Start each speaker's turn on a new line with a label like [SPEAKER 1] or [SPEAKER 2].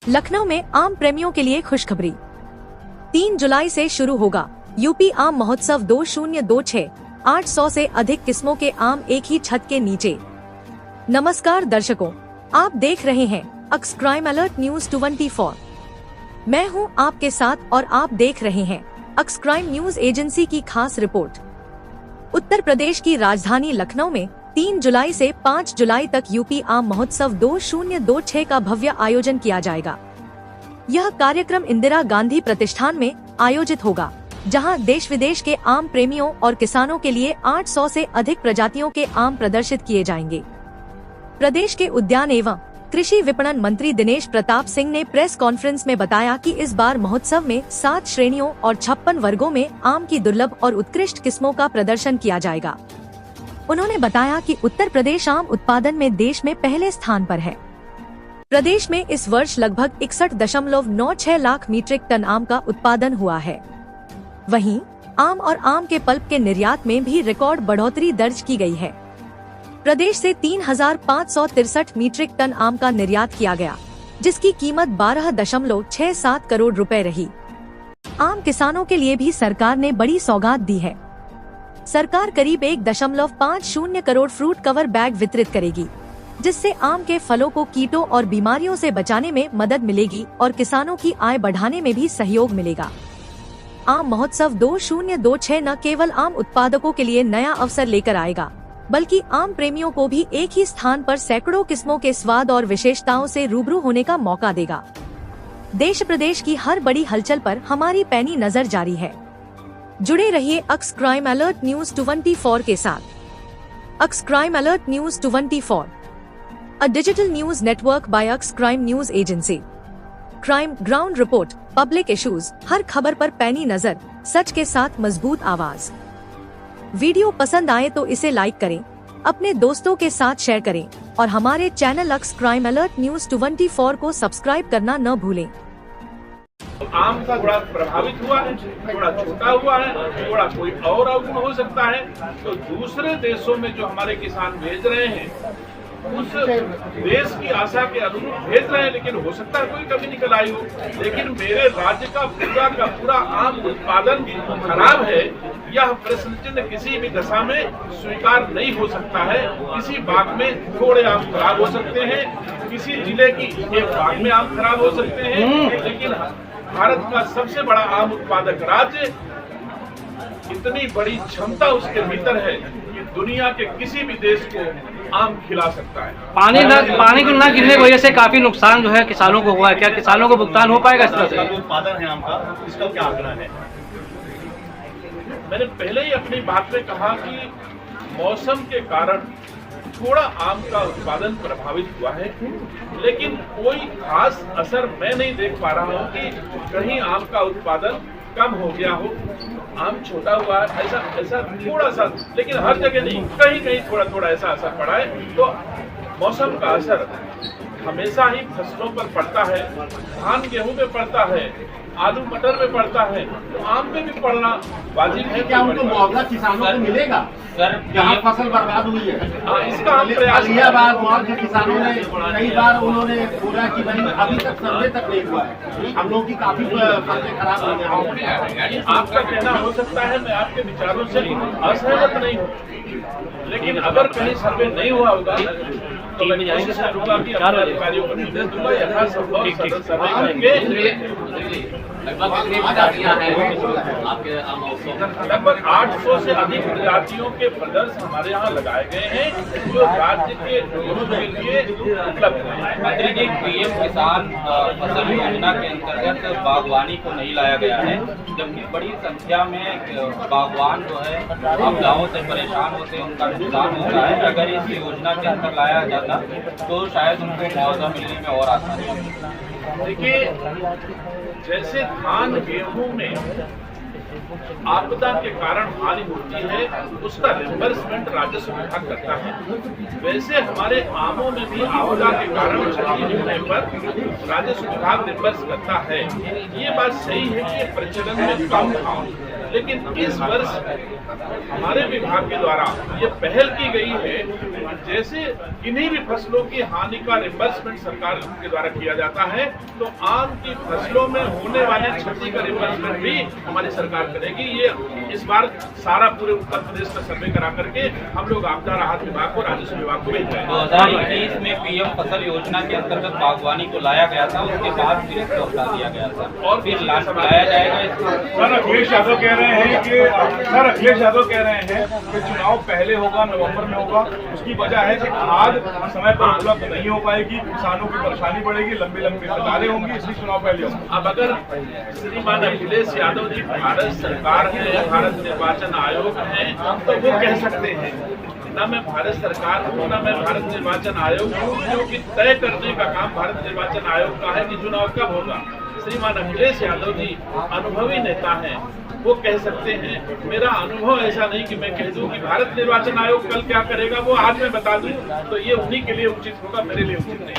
[SPEAKER 1] लखनऊ में आम प्रेमियों के लिए खुशखबरी। 3 जुलाई से शुरू होगा यूपी आम महोत्सव 2026। 800 से अधिक किस्मों के आम एक ही छत के नीचे। नमस्कार दर्शकों, आप देख रहे हैं अक्स क्राइम अलर्ट न्यूज 24। मैं हूं आपके साथ और आप देख रहे हैं अक्स क्राइम न्यूज एजेंसी की खास रिपोर्ट। उत्तर प्रदेश की राजधानी लखनऊ में 3 जुलाई से 5 जुलाई तक यूपी आम महोत्सव 2026 का भव्य आयोजन किया जाएगा। यह कार्यक्रम इंदिरा गांधी प्रतिष्ठान में आयोजित होगा, जहां देश विदेश के आम प्रेमियों और किसानों के लिए 800 से अधिक प्रजातियों के आम प्रदर्शित किए जाएंगे। प्रदेश के उद्यान एवं कृषि विपणन मंत्री दिनेश प्रताप सिंह ने प्रेस कॉन्फ्रेंस में बताया कि इस बार महोत्सव में 7 श्रेणियों और 56 वर्गों में आम की दुर्लभ और उत्कृष्ट किस्मों का प्रदर्शन किया जाएगा। उन्होंने बताया कि उत्तर प्रदेश आम उत्पादन में देश में पहले स्थान पर है। प्रदेश में इस वर्ष लगभग 61.96 लाख मीट्रिक टन आम का उत्पादन हुआ है। वहीं आम और आम के पल्प के निर्यात में भी रिकॉर्ड बढ़ोतरी दर्ज की गई है। प्रदेश से 3,563 मीट्रिक टन आम का निर्यात किया गया, जिसकी कीमत 12.67 करोड़ रुपए रही। आम किसानों के लिए भी सरकार ने बड़ी सौगात दी है। सरकार करीब 1.50 करोड़ फ्रूट कवर बैग वितरित करेगी, जिससे आम के फलों को कीटों और बीमारियों से बचाने में मदद मिलेगी और किसानों की आय बढ़ाने में भी सहयोग मिलेगा। आम महोत्सव 2026 न केवल आम उत्पादकों के लिए नया अवसर लेकर आएगा, बल्कि आम प्रेमियों को भी एक ही स्थान पर सैकड़ों किस्मों के स्वाद और विशेषताओं से रूबरू होने का मौका देगा। देश प्रदेश की हर बड़ी हलचल पर हमारी पैनी नजर जारी है। जुड़े रहिए अक्स क्राइम अलर्ट न्यूज 24 के साथ। Aks crime alert news 24, a digital news network by Aks crime news agency. Crime ground report, public issues, हर खबर पर पैनी नजर, सच के साथ मजबूत आवाज। वीडियो पसंद आए तो इसे लाइक करें, अपने दोस्तों के साथ शेयर करें और हमारे चैनल अक्स क्राइम अलर्ट न्यूज 24 को सब्सक्राइब करना न भूलें।
[SPEAKER 2] आम का थोड़ा प्रभावित हुआ है, थोड़ा छोटा हुआ है, थोड़ा कोई और अवगुण हो सकता है, तो दूसरे देशों में जो हमारे किसान भेज रहे हैं उस देश की आशा के अनुरूप भेज रहे हैं, लेकिन हो सकता है कोई कमी निकल आई हो। लेकिन मेरे राज्य का पूरा आम उत्पादन खराब है, यह प्रश्न चिन्ह किसी भी दशा में स्वीकार नहीं हो सकता है। किसी बाग में थोड़े आम खराब हो सकते हैं, किसी जिले की एक बाग में आम खराब हो सकते हैं, लेकिन भारत का सबसे बड़ा आम उत्पादक राज्य, इतनी बड़ी क्षमता उसके भीतर है कि दुनिया के किसी भी देश को आम खिला सकता है।
[SPEAKER 3] पानी को न गिरने की वजह से काफी नुकसान जो है किसानों को हुआ है। क्या किसानों को भुगतान हो पाएगा इस तरह से?
[SPEAKER 2] जो उत्पादन है आम का, इसका क्या आंकड़ा है? मैंने पहले ही अपनी बात में कहा कि मौसम के कारण थोड़ा आम का उत्पादन प्रभावित हुआ है, लेकिन कोई खास असर मैं नहीं देख पा रहा हूँ कि कहीं आम का उत्पादन कम हो गया हो। आम छोटा हुआ है, ऐसा थोड़ा सा, लेकिन हर जगह नहीं, कहीं कहीं थोड़ा ऐसा असर पड़ा है। तो मौसम का असर हमेशा ही फसलों पर पड़ता है, धान गेहूं में पड़ता है, आलू मटर में पड़ता है, तो आम में भी पड़ना वाजिब है।
[SPEAKER 4] क्या उनको मुआवजा किसानों को मिलेगा जहाँ फसल बर्बाद हुई है?
[SPEAKER 2] इसका हम प्रयास
[SPEAKER 4] मुआवजा किसानों ने कई बार उन्होंने बोला कि भाई अभी तक सर्वे तक नहीं हुआ है, हम लोग की काफी फसलें खराब हो गई।
[SPEAKER 2] आपका कहना हो सकता है, मैं आपके विचारों से असहमत नहीं हूँ, लेकिन अगर कहीं सर्वे नहीं हुआ होगा तो मैं कोशिश करूंगा कि अपने अधिकारियों को निर्देश दूंगा, यथासंभव सर्वे करेंगे। लगभग 800 से अधिक प्रजातियों के प्रदर्शन हमारे यहाँ लगाए गए हैं, जो राज्य के लोगों के लिए उपलब्ध है।
[SPEAKER 5] मंत्री जी, पीएम किसान फसल योजना के अंतर्गत बागवानी को नहीं लाया गया है, जबकि बड़ी संख्या में बागवान जो है आपदाओं से परेशान होते हैं, उनका नुकसान होता है। अगर इस योजना के अंदर लाया जाता तो शायद उनको मुआवजा मिलने में और आसानी होगी।
[SPEAKER 2] देखिए, जैसे धान गेहूं में आपदा के कारण हानि होती है, उसका रिम्बर्समेंट राजस्व विभाग करता है, वैसे हमारे आमों में भी आपदा के कारण क्षति होने पर राजस्व विभाग रिम्बर्स करता है। ये बात सही है कि प्रचलन में कम था, लेकिन इस वर्ष हमारे विभाग के द्वारा ये पहल की गई है, जैसे किन्हीं भी फसलों की हानि का रिम्बर्समेंट सरकार के द्वारा किया जाता है, तो आम की फसलों में होने वाली क्षति का रिम्बर्समेंट भी हमारी सरकार करेगी। ये इस बार सारा पूरे उत्तर प्रदेश का सर्वे करा करके हम लोग आपदा राहत विभाग को, राजस्व विभाग को भेज रहे हैं।
[SPEAKER 5] 2021 में पीएम फसल योजना के अंतर्गत बागवानी को लाया गया था, उसके बाद फिर इसको हटा दिया गया था और फिर लाया जाएगा इसको।
[SPEAKER 6] सर अखिलेश यादव कह रहे हैं कि चुनाव पहले होगा, नवंबर में होगा। उसकी वजह है कि खाद समय पर उपलब्ध नहीं हो पाएगी, किसानों की परेशानी बढ़ेगी, लंबी लंबी कतारें होंगी, इसलिए चुनाव पहले होगा।
[SPEAKER 2] अब अगर श्रीमान अखिलेश यादव जी भारत सरकार है, भारत निर्वाचन आयोग है, तो वो कह सकते हैं। न मैं भारत सरकार हूँ, न मैं भारत निर्वाचन आयोग हूँ, क्योंकि तय करने का काम भारत निर्वाचन आयोग का है कि चुनाव कब होगा। श्रीमान अखिलेश यादव जी अनुभवी नेता हैं, वो कह सकते हैं। मेरा अनुभव ऐसा नहीं कि मैं कह दूं कि भारत निर्वाचन आयोग कल क्या करेगा वो आज मैं बता दूं, तो ये उन्हीं के लिए उचित होगा, मेरे लिए उचित नहीं।